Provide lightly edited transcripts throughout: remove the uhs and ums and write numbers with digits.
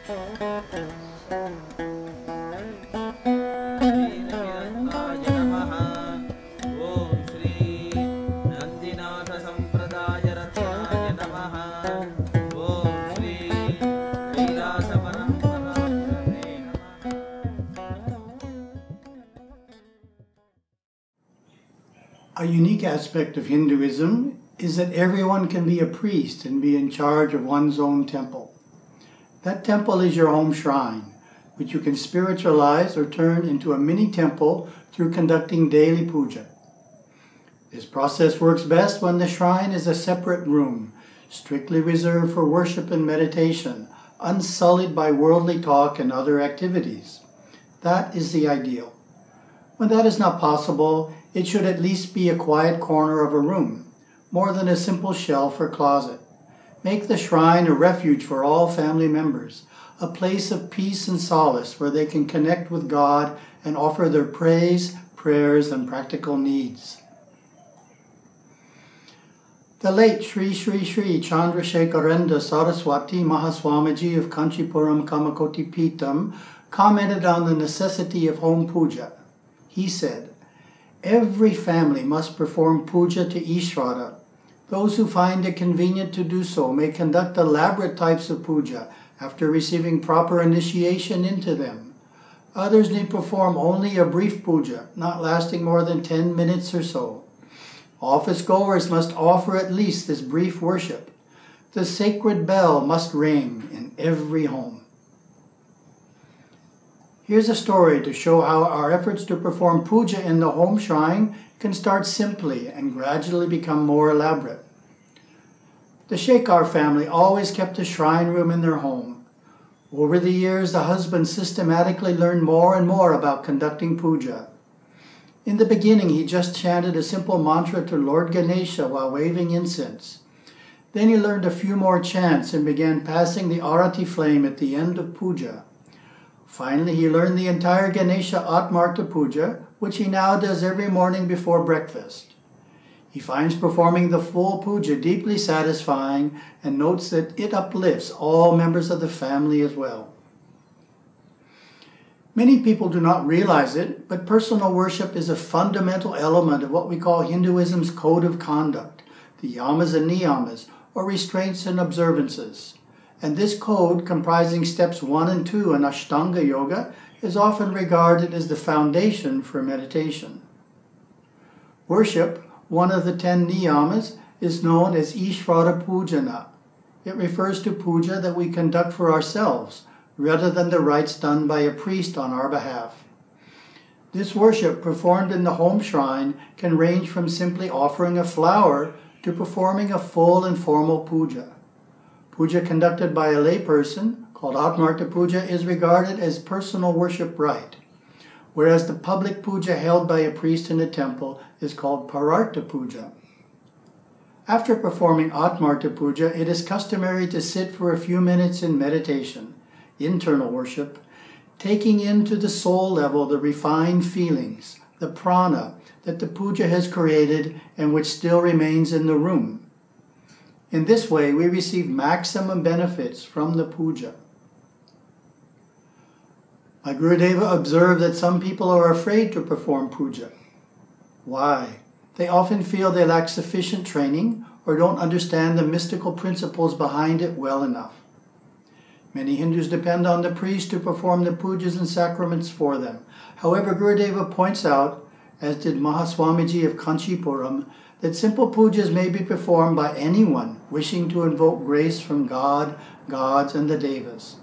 A unique aspect of Hinduism is that everyone can be a priest and be in charge of one's own temple. That temple is your home shrine, which you can spiritualize or turn into a mini temple through conducting daily puja. This process works best when the shrine is a separate room, strictly reserved for worship and meditation, unsullied by worldly talk and other activities. That is the ideal. When that is not possible, it should at least be a quiet corner of a room, more than a simple shelf or closet. Make the shrine a refuge for all family members, a place of peace and solace where they can connect with God and offer their praise, prayers, and practical needs. The late Sri Sri Sri Chandrasekharendra Saraswati Mahaswamiji of Kanchipuram Kamakoti Pitam commented on the necessity of home puja. He said, "Every family must perform puja to Ishvara. Those who find it convenient to do so may conduct elaborate types of puja after receiving proper initiation into them. Others need perform only a brief puja, not lasting more than 10 minutes or so. Office goers must offer at least this brief worship. The sacred bell must ring in every home." Here's a story to show how our efforts to perform puja in the home shrine can start simply and gradually become more elaborate. The Shekhar family always kept a shrine room in their home. Over the years, the husband systematically learned more and more about conducting puja. In the beginning, he just chanted a simple mantra to Lord Ganesha while waving incense. Then he learned a few more chants and began passing the arati flame at the end of puja. Finally, he learned the entire Ganesha Atmarta Puja, which he now does every morning before breakfast. He finds performing the full puja deeply satisfying and notes that it uplifts all members of the family as well. Many people do not realize it, but personal worship is a fundamental element of what we call Hinduism's code of conduct, the yamas and niyamas, or restraints and observances. And this code, comprising steps 1 and 2 in Ashtanga Yoga, is often regarded as the foundation for meditation. Worship, one of the 10 niyamas, is known as Ishvara Pujana. It refers to puja that we conduct for ourselves, rather than the rites done by a priest on our behalf. This worship, performed in the home shrine, can range from simply offering a flower to performing a full and formal puja. Puja conducted by a layperson, called Atmarta Puja, is regarded as personal worship rite, whereas the public puja held by a priest in a temple is called Parartha Puja. After performing Atmarta Puja, it is customary to sit for a few minutes in meditation, internal worship, taking into the soul level the refined feelings, the prana that the puja has created and which still remains in the room. In this way, we receive maximum benefits from the puja. My Gurudeva observed that some people are afraid to perform puja. Why? They often feel they lack sufficient training or don't understand the mystical principles behind it well enough. Many Hindus depend on the priest to perform the pujas and sacraments for them. However, Gurudeva points out, as did Mahaswamiji of Kanchipuram, that simple pujas may be performed by anyone wishing to invoke grace from God, gods, and the devas.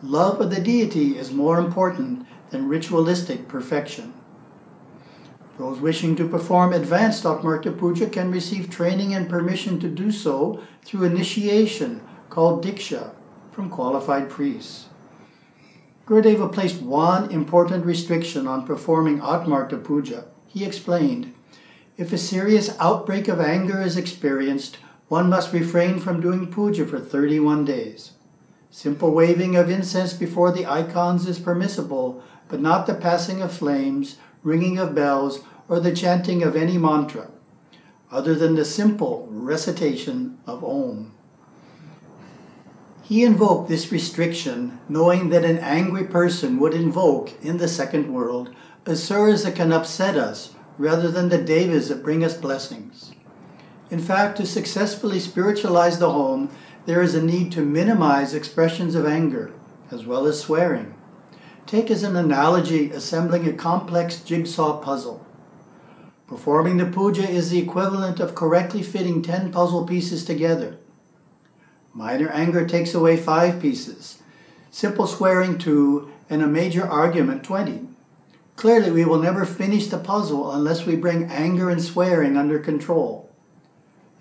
Love of the deity is more important than ritualistic perfection. Those wishing to perform advanced Atmarta Puja can receive training and permission to do so through initiation, called Diksha, from qualified priests. Gurudeva placed one important restriction on performing Atmarta Puja. He explained, "If a serious outbreak of anger is experienced, one must refrain from doing puja for 31 days. Simple waving of incense before the icons is permissible, but not the passing of flames, ringing of bells, or the chanting of any mantra, other than the simple recitation of Om." He invoked this restriction, knowing that an angry person would invoke, in the second world, asuras that can upset us, rather than the devas that bring us blessings. In fact, to successfully spiritualize the home, there is a need to minimize expressions of anger, as well as swearing. Take as an analogy assembling a complex jigsaw puzzle. Performing the puja is the equivalent of correctly fitting 10 puzzle pieces together. Minor anger takes away 5 pieces, simple swearing 2, and a major argument 20. Clearly, we will never finish the puzzle unless we bring anger and swearing under control.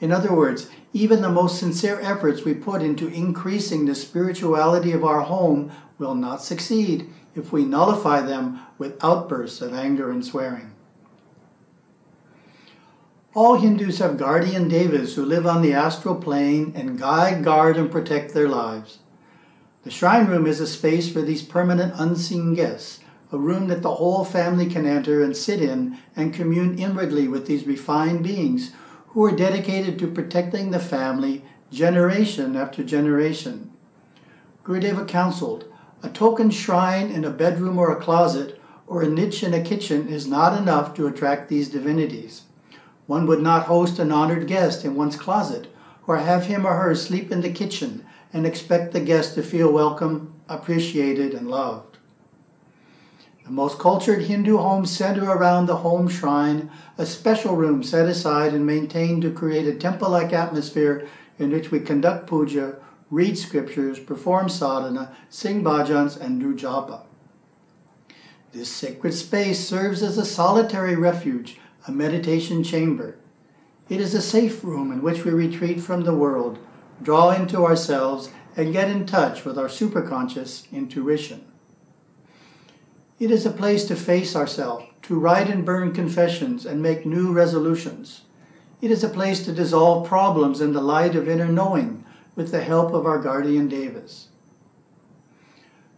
In other words, even the most sincere efforts we put into increasing the spirituality of our home will not succeed if we nullify them with outbursts of anger and swearing. All Hindus have guardian devas who live on the astral plane and guide, guard, and protect their lives. The shrine room is a space for these permanent unseen guests, a room that the whole family can enter and sit in and commune inwardly with these refined beings who are dedicated to protecting the family generation after generation. Gurudeva counseled, a token shrine in a bedroom or a closet or a niche in a kitchen is not enough to attract these divinities. One would not host an honored guest in one's closet or have him or her sleep in the kitchen and expect the guest to feel welcome, appreciated, and loved. The most cultured Hindu homes center around the home shrine, a special room set aside and maintained to create a temple-like atmosphere in which we conduct puja, read scriptures, perform sadhana, sing bhajans, and do japa. This sacred space serves as a solitary refuge, a meditation chamber. It is a safe room in which we retreat from the world, draw into ourselves, and get in touch with our superconscious intuition. It is a place to face ourselves, to write and burn confessions and make new resolutions. It is a place to dissolve problems in the light of inner knowing with the help of our guardian devas.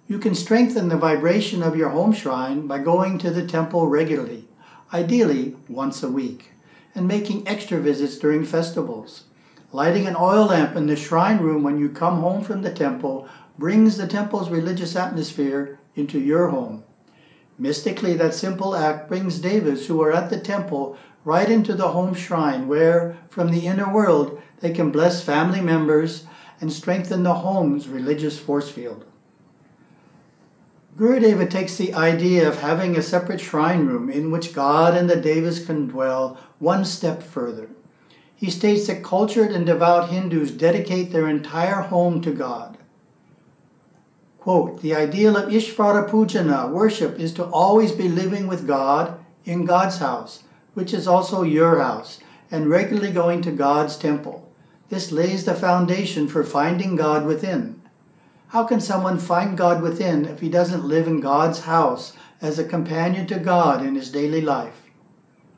You can strengthen the vibration of your home shrine by going to the temple regularly, ideally once a week, and making extra visits during festivals. Lighting an oil lamp in the shrine room when you come home from the temple brings the temple's religious atmosphere into your home. Mystically, that simple act brings devas who are at the temple right into the home shrine where, from the inner world, they can bless family members and strengthen the home's religious force field. Gurudeva takes the idea of having a separate shrine room in which God and the devas can dwell one step further. He states that cultured and devout Hindus dedicate their entire home to God. Quote, the ideal of Ishvara Pujana, worship, is to always be living with God in God's house, which is also your house, and regularly going to God's temple. This lays the foundation for finding God within. How can someone find God within if he doesn't live in God's house as a companion to God in his daily life?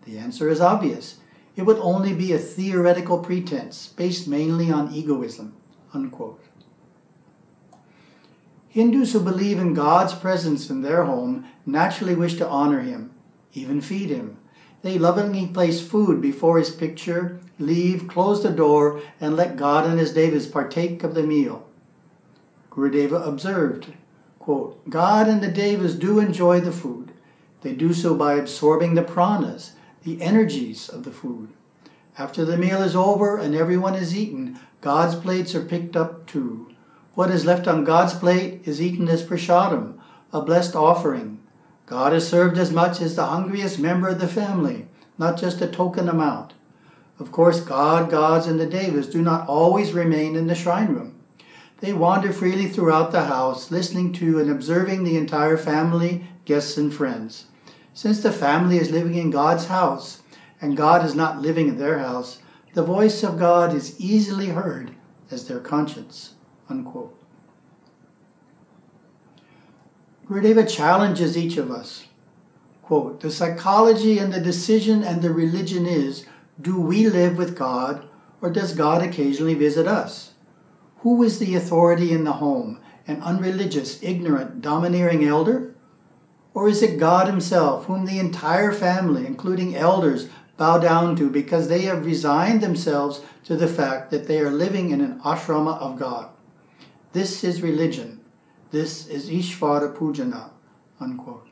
The answer is obvious. It would only be a theoretical pretense based mainly on egoism. Unquote. Hindus who believe in God's presence in their home naturally wish to honor him, even feed him. They lovingly place food before his picture, leave, close the door, and let God and his devas partake of the meal. Gurudeva observed, quote, God and the devas do enjoy the food. They do so by absorbing the Puranas, the energies of the food. After the meal is over and everyone is eaten, God's plates are picked up too. What is left on God's plate is eaten as prasadam, a blessed offering. God is served as much as the hungriest member of the family, not just a token amount. Of course, God, gods, and the devas do not always remain in the shrine room. They wander freely throughout the house, listening to and observing the entire family, guests, and friends. Since the family is living in God's house, and God is not living in their house, the voice of God is easily heard as their conscience. Unquote. Gurudeva challenges each of us. Quote, the psychology and the decision and the religion is, do we live with God, or does God occasionally visit us? Who is the authority in the home, an unreligious, ignorant, domineering elder? Or is it God himself, whom the entire family, including elders, bow down to because they have resigned themselves to the fact that they are living in an ashrama of God? This is religion. This is Ishvara Pujana. Unquote.